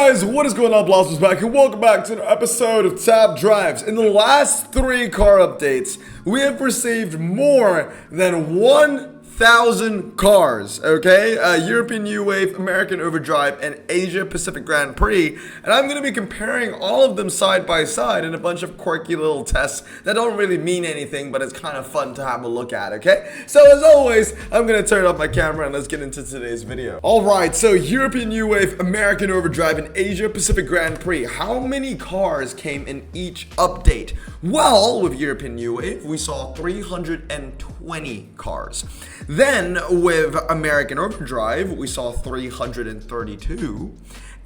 guys, what is going on? Blossoms back, and welcome back to an episode of Tab Drives. In the last 3 car updates, we have received more than 1,000 cars, okay? European New Wave, American Overdrive, and Asia Pacific Grand Prix. And I'm going to be comparing all of them side by side in a bunch of quirky little tests that don't really mean anything, but it's kind of fun to have a look at, okay? So as always, I'm going to turn off my camera and let's get into today's video. Alright, so European New Wave, American Overdrive, and Asia Pacific Grand Prix. How many cars came in each update? Well, with European New Wave, we saw 320 cars. Then, with American Overdrive, we saw 332.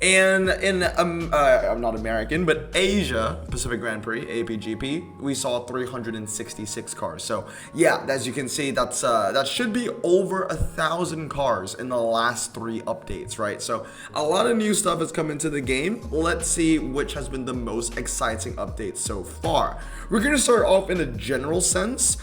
And in, I'm not American, but Asia Pacific Grand Prix, APGP, we saw 366 cars. So, yeah, as you can see, that should be over 1,000 cars in the last 3 updates, right? So, a lot of new stuff has come into the game. Let's see which has been the most exciting updates so far. We're going to start off in a general sense.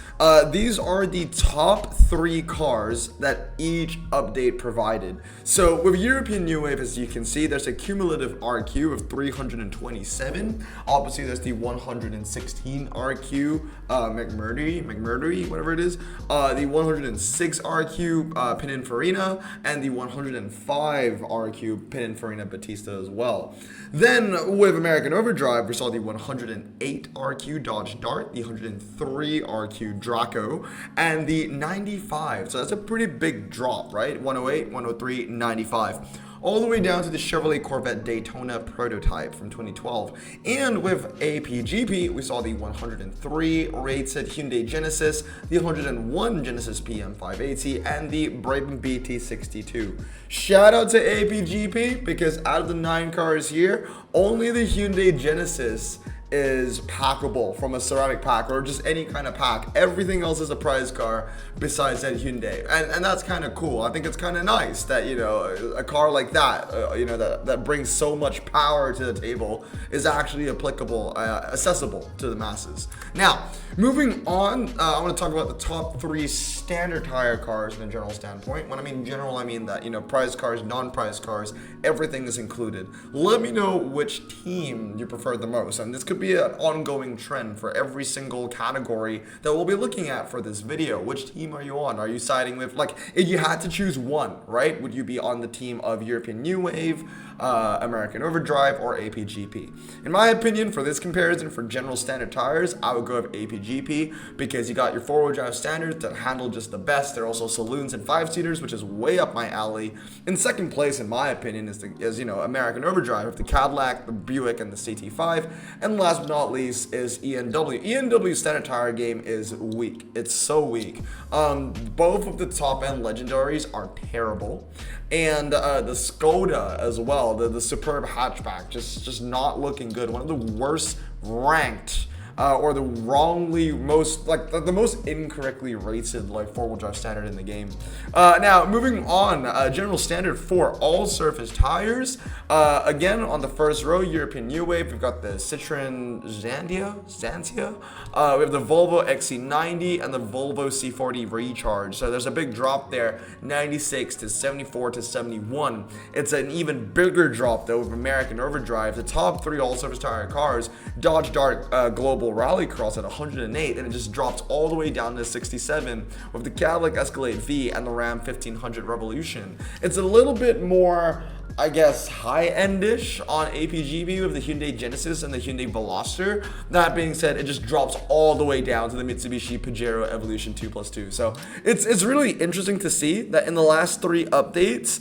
These are the top 3 cars that each update provided. So, with European New Wave, as you can see, there's a cumulative RQ of 327. Obviously, there's the 116 RQ McMurdery, whatever it is. The 106 RQ Pininfarina, and the 105 RQ Pininfarina Batista as well. Then, with American Overdrive, we saw the 108 RQ Dodge Dart, the 103 RQ Draco, and the 95. So that's a pretty big drop, right? 108, 103, 95. All the way down to the Chevrolet Corvette Daytona prototype from 2012. And with APGP, we saw the 103 rated Hyundai Genesis, the 101 Genesis PM580, and the Brabham BT62. Shout out to APGP, because out of the 9 cars here, only the Hyundai Genesis is packable from a ceramic pack or just any kind of pack. Everything else is a prize car besides that Hyundai, and that's kind of cool. I think it's kind of nice that, you know, a car like that, you know, that brings so much power to the table is actually applicable, accessible to the masses. Now, moving on, I want to talk about the top 3 standard tire cars from a general standpoint. When I mean general, I mean that, you know, prize cars, non-prize cars, everything is included. Let me know which team you prefer the most, and this could be an ongoing trend for every single category that we'll be looking at for this video. Which team are you on? Are you siding with, like, if you had to choose one, right? Would you be on the team of European New Wave, American Overdrive, or APGP? In my opinion, for this comparison for general standard tires, I would go with APGP, because you got your 4-wheel drive standards that handle just the best. They're also saloons and 5-seaters, which is way up my alley. In second place, in my opinion, is you know, American Overdrive with the Cadillac, the Buick, and the CT5. And last but not least is ENW. ENW's standard tire game is weak. It's so weak. Both of the top-end legendaries are terrible. And the Skoda as well, the superb hatchback, just not looking good. One of the worst ranked, or the wrongly most, like the most incorrectly rated, like 4-wheel drive standard in the game. Now moving on, general standard for all surface tires. Again, on the first row, European New Wave, we've got the Citroen Xantia. We have the Volvo XC90 and the Volvo C40 Recharge. So there's a big drop there, 96 to 74 to 71. It's an even bigger drop though with American Overdrive. The top 3 all surface tire cars, Dodge Dart Global Rallycross at 108, and it just drops all the way down to 67 with the Cadillac Escalade V and the Ram 1500 Revolution. It's a little bit more, I guess, high-end-ish on APGP with the Hyundai Genesis and the Hyundai Veloster. That being said, it just drops all the way down to the Mitsubishi Pajero Evolution 2+2. So it's really interesting to see that in the last 3 updates,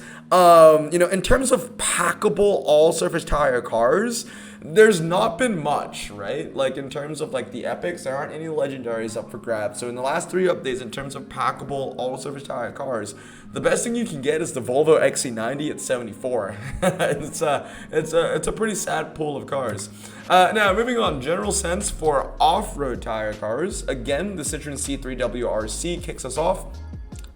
you know, in terms of packable all-surface tire cars, there's not been much, right? Like, in terms of, like, the epics, there aren't any legendaries up for grabs. So in the last 3 updates, in terms of packable all-surface tire cars, the best thing you can get is the Volvo XC90 at 74. It's a pretty sad pool of cars. Now, moving on, general sense for off-road tire cars. Again, the Citroen C3 WRC kicks us off.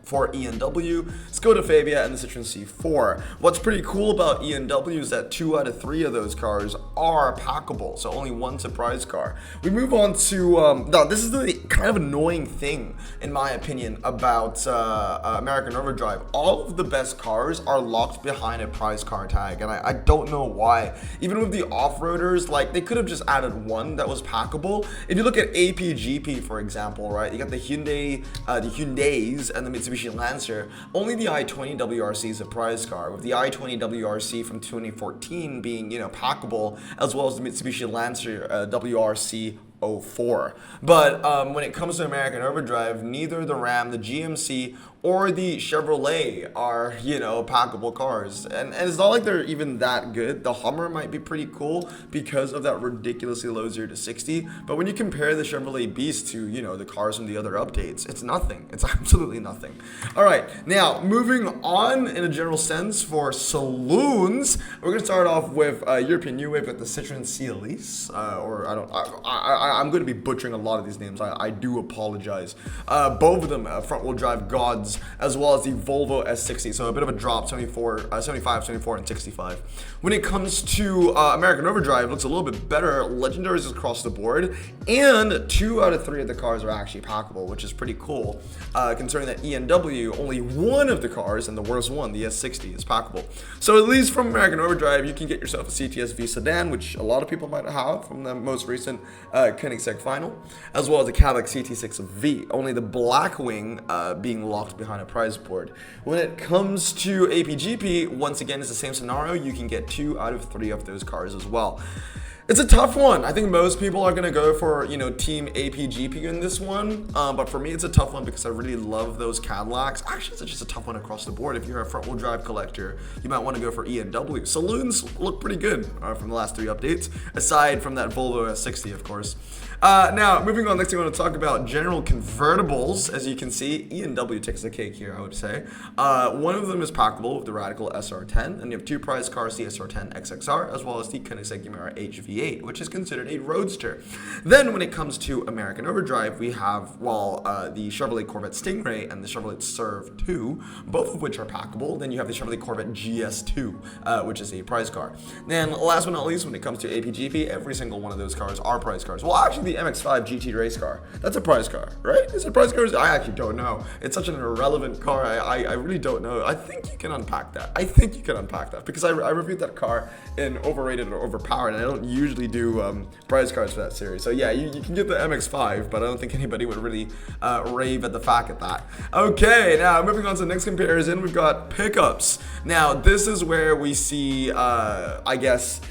for E&W, Skoda Fabia, and the Citroen C4. What's pretty cool about E&W is that 2 out of 3 of those cars are packable, so only one surprise car. We move on to, now this is the kind of annoying thing, in my opinion, about American Overdrive. All of the best cars are locked behind a prize car tag, and I don't know why. Even with the off-roaders, like, they could have just added one that was packable. If you look at APGP, for example, right, you got the Hyundais, and the Mitsubishi Lancer. Only the i20 WRC is a prize car, with the i20 WRC from 2014 being, packable, as well as the Mitsubishi Lancer WRC 04. But when it comes to American Overdrive, neither the Ram, the GMC, or the Chevrolet are, packable cars. And it's not like they're even that good. The Hummer might be pretty cool because of that ridiculously low 0 to 60. But when you compare the Chevrolet Beast to, the cars from the other updates, it's nothing. It's absolutely nothing. All right, now moving on in a general sense for saloons, we're going to start off with European New Wave with the Citroen C-Elise, I'm going to be butchering a lot of these names. I do apologize. Both of them front-wheel drive gods, as well as the Volvo S60. So a bit of a drop, 75, 74, and 65. When it comes to American Overdrive, it looks a little bit better. Legendaries across the board, and 2 out of 3 of the cars are actually packable, which is pretty cool, considering that E&W, only one of the cars, and the worst one, the S60, is packable. So at least from American Overdrive, you can get yourself a CTS-V sedan, which a lot of people might have from the most recent Koenigsegg final, as well as the Cadillac CT6V, only the Blackwing being locked behind a prize board. When it comes to APGP, once again, it's the same scenario. You can get 2 out of 3 of those cars as well. It's a tough one. I think most people are going to go for, Team APGP in this one. But for me, it's a tough one because I really love those Cadillacs. Actually, it's just a tough one across the board. If you're a front-wheel drive collector, you might want to go for E&W. Saloons look pretty good from the last 3 updates, aside from that Volvo S60, of course. Now, moving on, next thing I want to talk about general convertibles. As you can see, E&W takes the cake here, I would say. One of them is packable with the Radical SR10, and you have 2 prize cars, the SR10 XXR, as well as the Koenigsegg Yamera HV8, which is considered a roadster. Then, when it comes to American Overdrive, we have, the Chevrolet Corvette Stingray and the Chevrolet Serve 2, both of which are packable. Then you have the Chevrolet Corvette GS2, which is a prize car. Then, last but not least, when it comes to APGP, every single one of those cars are prize cars. Well, actually, the MX-5 GT race car, that's a prize car, right? Is it a prize car? I actually don't know. It's such an irrelevant car. I really don't know. I think you can unpack that. Because I reviewed that car in Overrated or Overpowered, and I don't usually do prize cards for that series. So yeah, you can get the MX-5, but I don't think anybody would really rave at the fact of that. Okay, now moving on to the next comparison, we've got pickups. Now, this is where we see, I guess,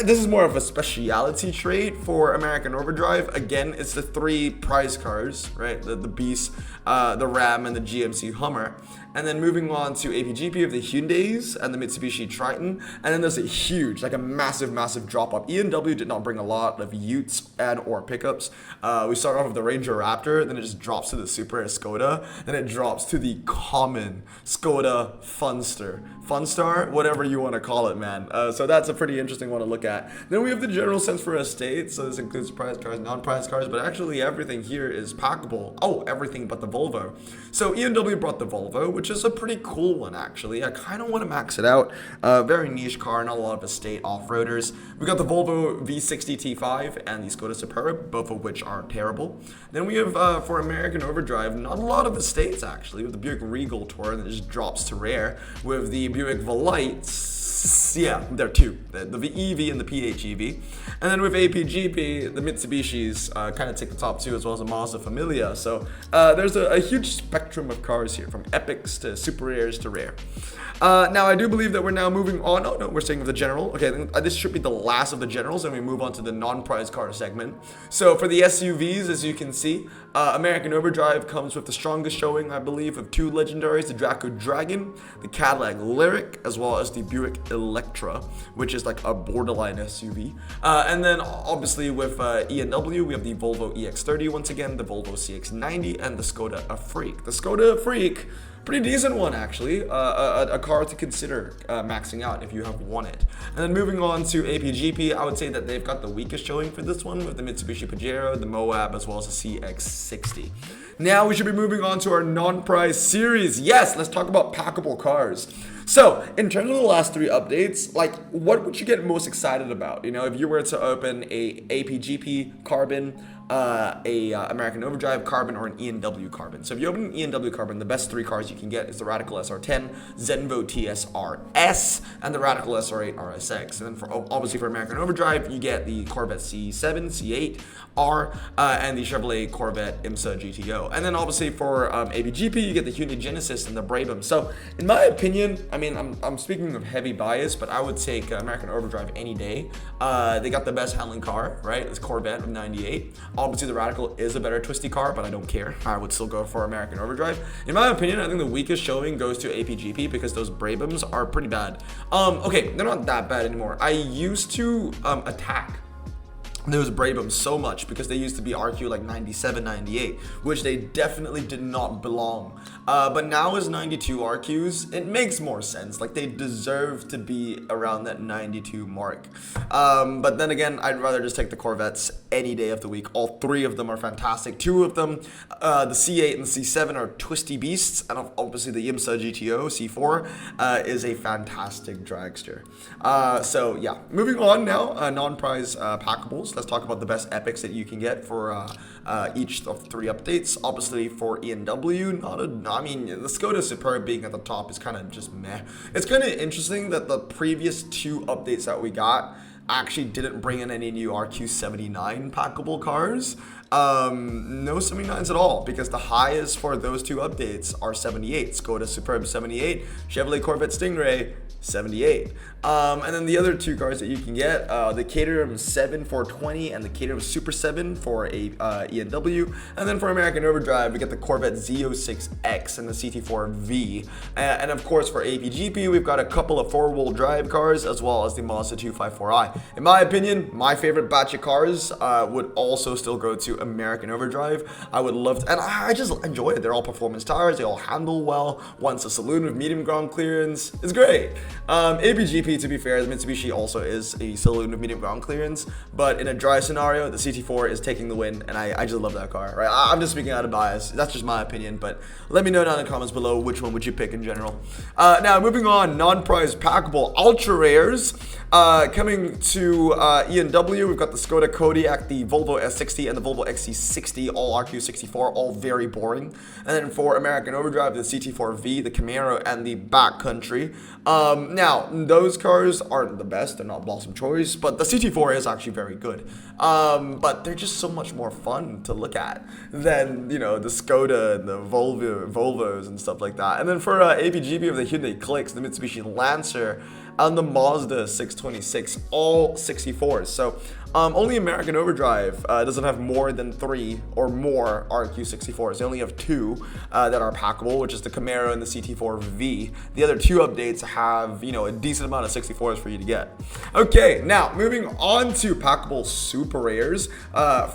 this is more of a speciality trait for American Overdrive. Again, it's the 3 prize cars, right? The Beast, the Ram, and the GMC Hummer. And then moving on to APGP of the Hyundais and the Mitsubishi Triton. And then there's a huge, like a massive drop off. E&W did not bring a lot of utes and or pickups. We start off with the Ranger Raptor, then it just drops to the Super Air Skoda, then it drops to the common Skoda Funstar, whatever you want to call it, man. So that's a pretty interesting one to look at. Then we have the general sense for estate. So this includes prize cars, non-prize cars, but actually everything here is packable. Oh, everything but the Volvo. So E&W brought the Volvo, which is a pretty cool one, actually. I kind of want to max it out. Very niche car, not a lot of estate off-roaders. We got the Volvo V60 T5 and the Skoda Superb, both of which are terrible. Then we have, for American Overdrive, not a lot of estates, actually, with the Buick Regal Tour that just drops to rare, with the Buick Volite. Yeah, there are 2, the EV and the PHEV. And then with APGP, the Mitsubishis kind of take the top 2, as well as the Mazda Familia. So there's a huge spectrum of cars here, from epics to super rares to rare. Now, I do believe that we're now moving on. Oh, no, we're staying with the general. Okay, this should be the last of the generals, and we move on to the non-prize car segment. So for the SUVs, as you can see, American Overdrive comes with the strongest showing, I believe, of 2 legendaries, the Draco Dragon, the Cadillac Lyriq, as well as the Buick Electra, which is like a borderline SUV. And then, obviously, with E&W, we have the Volvo EX30 once again, the Volvo CX90, and the Skoda Afrique. The Skoda Afrique, pretty decent one actually. A car to consider maxing out if you have won it. And then moving on to APGP, I would say that they've got the weakest showing for this one with the Mitsubishi Pajero, the Moab, as well as the CX-60. Now we should be moving on to our non-price series. Yes, let's talk about packable cars. So, in terms of the last 3 updates, like, what would you get most excited about? You know, if you were to open a APGP Carbon, American Overdrive Carbon, or an E&W Carbon. So if you open an E&W Carbon, the best 3 cars you can get is the Radical SR10, Zenvo TSRS, and the Radical SR8 RSX. And then for obviously for American Overdrive, you get the Corvette C7, C8, R, and the Chevrolet Corvette IMSA GTO. And then obviously for APGP, you get the Hyundai Genesis and the Brabham. So in my opinion, I mean, I'm speaking of heavy bias, but I would take American Overdrive any day. They got the best handling car, right? It's Corvette of 98. Obviously, the Radical is a better twisty car, but I don't care. I would still go for American Overdrive. In my opinion, I think the weakest showing goes to APGP because those Brabhams are pretty bad. Okay, they're not that bad anymore. I used to attack those Brabhams so much because they used to be RQ like 97, 98, which they definitely did not belong. But now as 92 RQs, it makes more sense. Like, they deserve to be around that 92 mark. But then again, I'd rather just take the Corvettes any day of the week. All 3 of them are fantastic. 2 of them, the C8 and the C7 are twisty beasts, and obviously the IMSA GTO C4 is a fantastic dragster. So yeah, moving on now, non-price packables. Let's talk about the best epics that you can get for each of 3 updates. Obviously for E&W, I mean, the Skoda Superb being at the top is kind of just meh. It's kind of interesting that the previous 2 updates that we got actually didn't bring in any new RQ79 packable cars. No 79s at all, because the highest for those 2 updates are 78. Skoda Superb 78, Chevrolet Corvette Stingray 78. And then the other 2 cars that you can get, the Caterham 7 420 and the Caterham Super 7 for a E&W. And then for American Overdrive, we get the Corvette Z06X and the CT4V. And of course for APGP, we've got a couple of 4-wheel drive cars as well as the Mazda 254i. In my opinion, my favorite batch of cars would also still go to American Overdrive. I would love to, and I just enjoy it. They're all performance tires, they all handle well. One's a saloon with medium ground clearance. It's great. APGP, to be fair, the Mitsubishi also is a saloon with medium ground clearance, but in a dry scenario, the CT4 is taking the win, and I just love that car, right? I'm just speaking out of bias. That's just my opinion, but let me know down in the comments below which one would you pick in general. Now, moving on, non-price packable ultra rares. Coming to E&W, we've got the Skoda Kodiaq, the Volvo S60, and the Volvo XC60, all RQ64, all very boring. And then for American Overdrive, the CT4V, the Camaro, and the Backcountry. Now, those cars aren't the best, they're not Blossom Choice, but the CT4 is actually very good. But they're just so much more fun to look at than, you know, the Skoda and the Volvos and stuff like that. And then for APGP of the Hyundai Klicks, the Mitsubishi Lancer, and the Mazda 626, all 64s. So only American Overdrive doesn't have more than 3 or more RQ64s. They only have 2 that are packable, which is the Camaro and the CT4V. The other 2 updates have, you know, a decent amount of 64s for you to get. Okay, now moving on to packable super rares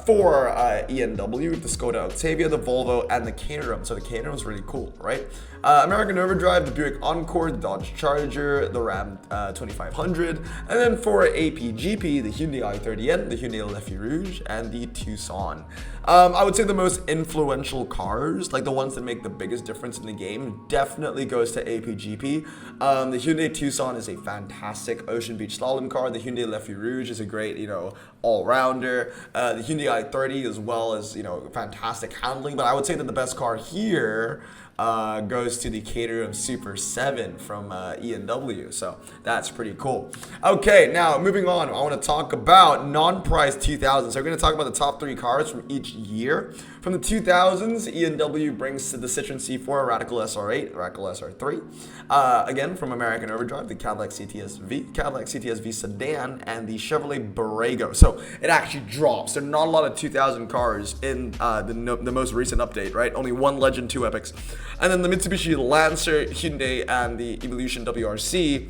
for E&W, the Skoda Octavia, the Volvo, and the Caterham. So the Caterham is really cool, right? American Overdrive, the Buick Encore, the Dodge Charger, the Ram 2500, and then for APGP, the Hyundai i30N, the Hyundai Lefty Rouge, and the Tucson. I would say the most influential cars, like the ones that make the biggest difference in the game, definitely goes to APGP. The Hyundai Tucson is a fantastic Ocean Beach slalom car. The Hyundai Lefty Rouge is a great, you know, all-rounder. The Hyundai i30 as well as, you know, fantastic handling, but I would say that the best car here goes to the Caterham Super 7 from E&W, so that's pretty cool. Okay, now moving on, I want to talk about Nonprice 2000. So we're going to talk about the top 3 cars from each year. From the 2000s, E&W brings to the Citroen C4, Radical SR8, Radical SR3. Again, from American Overdrive, the Cadillac CTS-V sedan, and the Chevrolet Borrego. So it actually drops. There are not a lot of 2000 cars in the most recent update, right? Only 1 Legend, 2 Epics. And then the Mitsubishi Lancer, Hyundai, and the Evolution WRC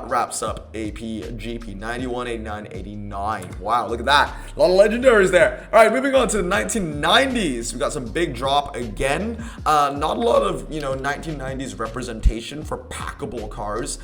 wraps up APGP 91, 89, 89. Wow, look at that. A lot of legendaries there. All right, moving on to the 1990s. 90s, we got some big drop again. Not a lot of 1990s representation for packable cars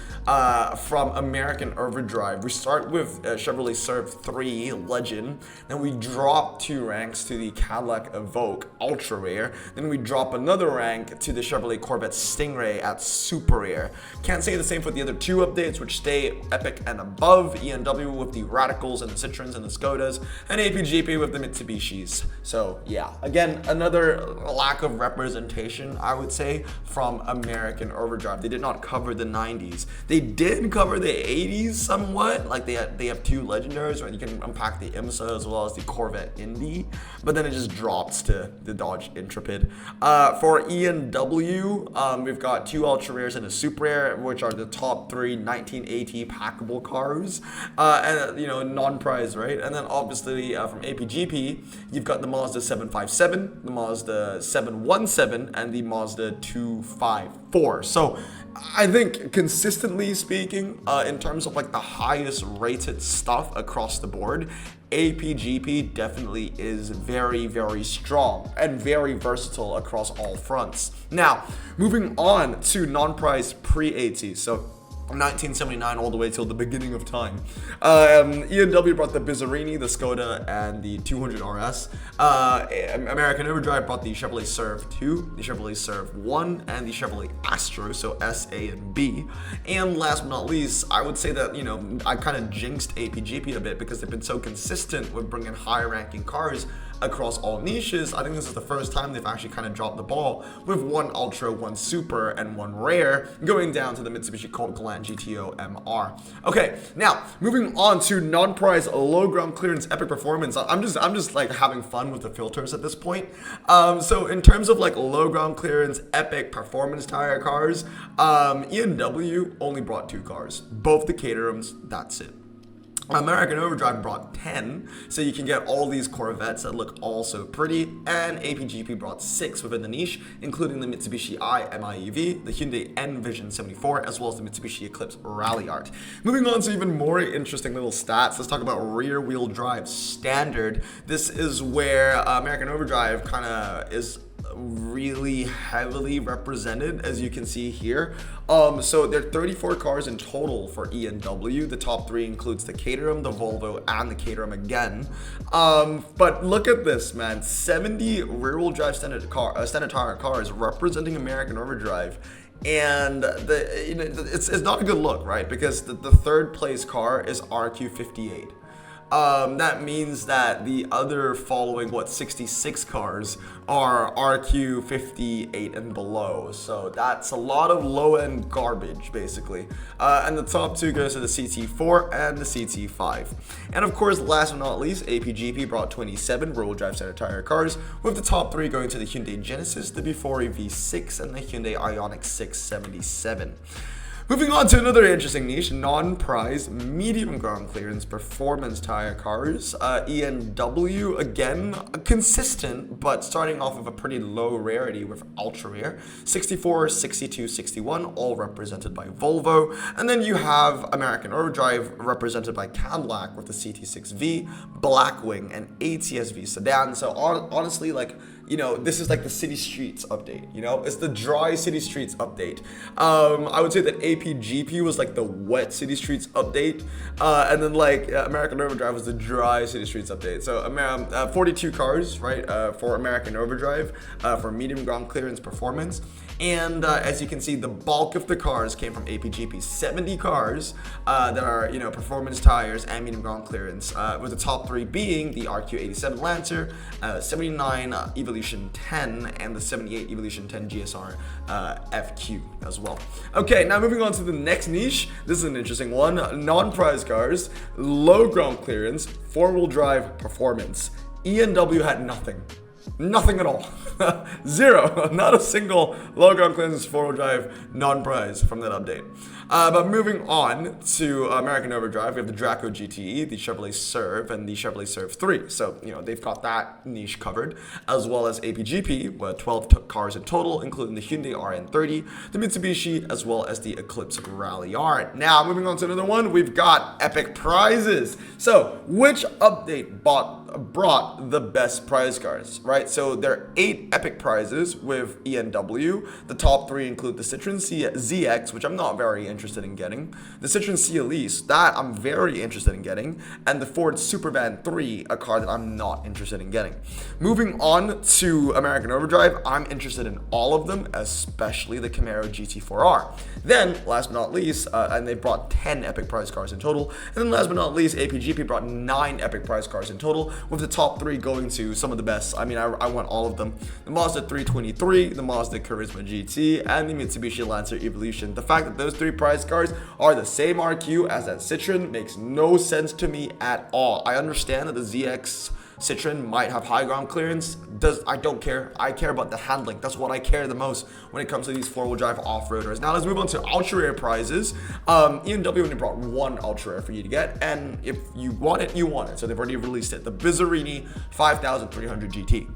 from American Overdrive. We start with Chevrolet Serve 3 Legend, then we drop 2 ranks to the Cadillac Evoque Ultra Rare, then we drop another rank to the Chevrolet Corvette Stingray at Super Rare. Can't say the same for the other 2 updates, which stay epic and above. ENW with the Radicals and the Citroens and the Skodas, and APGP with the Mitsubishis. So yeah, again, another lack of representation, I would say, from American Overdrive. They did not cover the 90s. They did cover the 80s somewhat. Like they have 2 legendaries, right? You can unpack the IMSA as well as the Corvette Indy, but then it just drops to the Dodge Intrepid. For ENW, we've got 2 Ultra Rares and a Super Rare, which are the top 3 1980 packable cars, and non-prize, right? And then obviously from APGP, you've got the Mazda 757, the Mazda 717, and the Mazda 254. So I think, consistently speaking, in terms of like the highest rated stuff across the board, APGP definitely is very, very strong and very versatile across all fronts. Now, moving on to non-price pre-80. So 1979 all the way till the beginning of time. ENW brought the Bizzarini, the Skoda, and the 200 RS. American Overdrive brought the Chevrolet Serve 2, the Chevrolet Serve 1, and the Chevrolet Astro, so S, A, and B. And last but not least, I would say that, I kind of jinxed APGP a bit because they've been so consistent with bringing higher ranking cars across all niches. I think this is the first time they've actually kind of dropped the ball with 1 Ultra, 1 Super, and 1 Rare, going down to the Mitsubishi Colt Galant GTO MR. Okay, now moving on to non-price low ground clearance epic performance. I'm just like having fun with the filters at this point. So in terms of like low ground clearance epic performance tire cars, ENW only brought 2 cars, both the Caterhams. That's it. American Overdrive brought 10, so you can get all these Corvettes that look all so pretty, and APGP brought 6 within the niche, including the Mitsubishi i-MiEV, the Hyundai N-Vision 74, as well as the Mitsubishi Eclipse Rally Art. Moving on to even more interesting little stats, let's talk about rear-wheel drive standard. This is where American Overdrive kind of is really heavily represented, as you can see here. So there are 34 cars in total for ENW. The top 3 includes the Caterham, the Volvo, and the Caterham again. But look at this, man. 70 rear-wheel drive standard tire cars representing American Overdrive. And it's not a good look, right? Because the 3rd place car is RQ58. That means that the other following, 66 cars are RQ58 and below. So that's a lot of low-end garbage, basically. And the top 2 goes to the CT4 and the CT5. And of course, last but not least, APGP brought 27 rear-wheel drive standard tire cars, with the top 3 going to the Hyundai Genesis, the B4 V6, and the Hyundai Ioniq 677. Moving on to another interesting niche, non-prize medium ground clearance performance tire cars. ENW, again, consistent, but starting off with a pretty low rarity with Ultra Rare. 64, 62, 61, all represented by Volvo. And then you have American Overdrive represented by Cadillac with the CT6V, Blackwing, and ATS-V sedan. So honestly, like, this is like the city streets update, it's the dry city streets update. I would say that APGP was like the wet city streets update, and then like American Overdrive was the dry city streets update. So 42 cars, right, for American Overdrive, for medium ground clearance performance. And as you can see, the bulk of the cars came from APGP. 70 cars that are, performance tires and medium ground clearance, with the top 3 being the RQ87 Lancer, 79 Evolution 10, and the 78 Evolution 10 GSR FQ as well. Okay, now moving on to the next niche. This is an interesting one. Non-prize cars, low ground clearance, 4-wheel drive performance. ENW had nothing. Nothing at all. 0. Not a single low ground clearance 4-wheel drive non-prize from that update. But moving on to American Overdrive, we have the Draco GTE, the Chevrolet Serve, and the Chevrolet Serve 3. So, they've got that niche covered, as well as APGP, with 12 cars in total, including the Hyundai RN30, the Mitsubishi, as well as the Eclipse Rally Art. Now, moving on to another one, we've got epic prizes. So, which update brought brought the best prize cars, right? So there are 8 epic prizes with ENW. The top 3 include the Citroen ZX, which I'm not very interested in getting, the Citroen Elise, that I'm very interested in getting, and the Ford Supervan 3, a car that I'm not interested in getting. Moving on to American Overdrive, I'm interested in all of them, especially the Camaro GT4R. Then, last but not least, and they brought 10 epic prize cars in total, and then last but not least, APGP brought 9 epic prize cars in total, with the top 3 going to some of the best. I mean, I want all of them. The Mazda 323, the Mazda Charisma GT, and the Mitsubishi Lancer Evolution. The fact that those 3 prize cars are the same RQ as that Citroen makes no sense to me at all. I understand that the ZX Citroen might have high ground clearance. I don't care. I care about the handling. That's what I care the most when it comes to these 4-wheel drive off-roaders. Now let's move on to ultra rare prizes. ENW only brought 1 ultra rare for you to get, and if you want it, you want it. So they've already released it. The Bizzarini 5300 GT.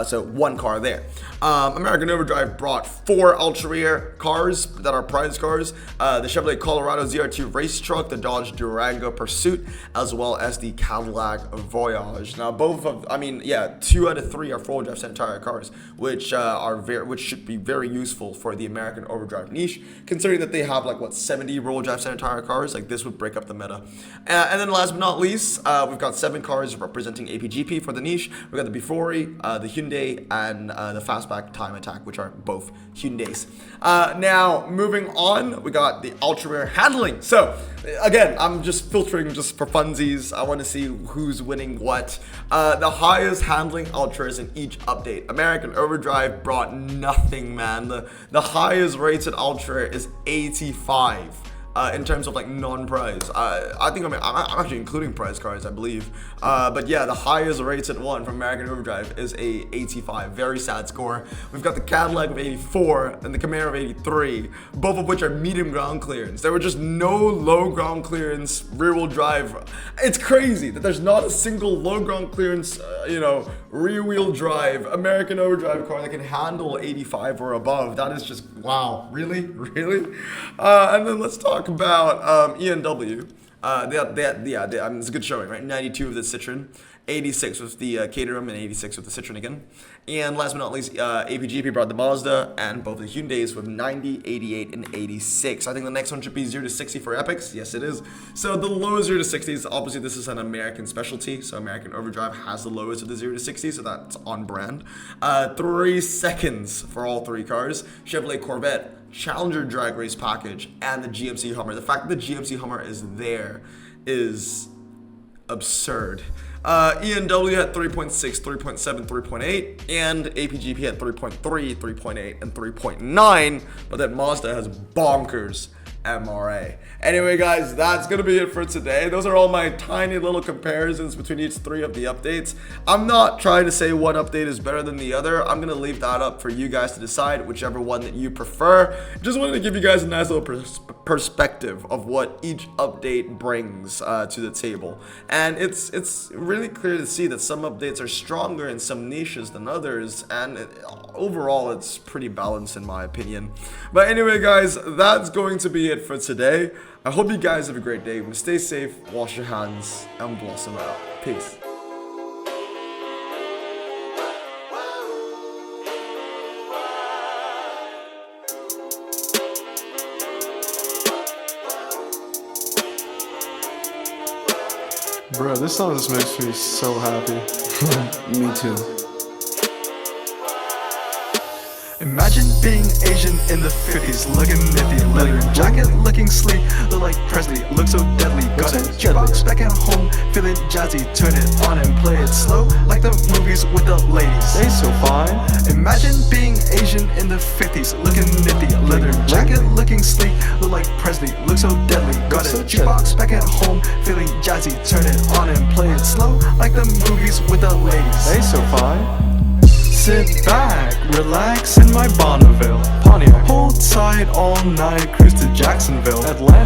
So 1 car there. American Overdrive brought 4 ultra rare cars that are prize cars. The Chevrolet Colorado ZR2 race truck, the Dodge Durango Pursuit, as well as the Cadillac Voyage. Now both of, 2 out of 3 are 4-wheel drive center tire cars, which should be very useful for the American Overdrive niche, considering that they have 70 rear-wheel drive center tire cars. This would break up the meta. And then last but not least, we've got 7 cars representing APGP for the niche. We've got the Befori, the Hyundai, and the Fastback Time Attack, which are both Hyundais. Now, moving on, we got the ultra rare handling. So, again, I'm just filtering just for funsies. I want to see who's winning what. The highest handling ultras in each update. American Overdrive brought nothing, man. The highest rated ultra is 85. In terms of non-prize. I think I'm actually including prize cars, I believe. But yeah, the highest rated one from American Overdrive is a 85. Very sad score. We've got the Cadillac of 84 and the Camaro of 83, both of which are medium ground clearance. There were just no low ground clearance rear-wheel drive. It's crazy that there's not a single low ground clearance, rear-wheel drive American Overdrive car that can handle 85 or above. That is just, wow, really? And then let's talk about ENW. It's a good showing, right? 92 of the Citroen, 86 with the Caterham, and 86 with the Citroen again. And last but not least, APGP brought the Mazda and both the Hyundais with 90, 88, and 86. I think the next one should be 0 to 60 for epics. Yes, it is. So the lowest 0 to 60s, obviously this is an American specialty, so American Overdrive has the lowest of the 0 to 60, so that's on brand. 3 seconds for all 3 cars. Chevrolet Corvette, Challenger drag race package, and the GMC Hummer. The fact that the GMC Hummer is there is absurd. ENW had 3.6, 3.7, 3.8, and APGP had 3.3, 3.8, and 3.9, but that Mazda has bonkers MRA. Anyway, guys, that's gonna be it for today. Those are all my tiny little comparisons between each 3 of the updates. I'm not trying to say one update is better than the other. I'm gonna leave that up for you guys to decide, whichever one that you prefer. Just wanted to give you guys a nice little perspective of what each update brings to the table. And it's really clear to see that some updates are stronger in some niches than others, and overall it's pretty balanced in my opinion. But anyway, guys, that's going to be it for today. I hope you guys have a great day. Stay safe, wash your hands, and blossom out. Peace. Bro, this song just makes me so happy. Me too. Imagine being Asian in the 50s, looking nifty, leather jacket, looking sleek, look like Presley, look so deadly. Got a jukebox back at home, feeling jazzy, turn it on and play it slow, like the movies with the ladies. They so fine. Imagine being Asian in the 50s, looking nifty, leather jacket, looking sleek, look like Presley, look so deadly. Got a jukebox back at home, feeling jazzy, turn it on and play it slow, like the movies with the ladies. They so fine. Sit back, relax in my Bonneville Pontiac. Hold tight all night, cruise to Jacksonville, Atlanta.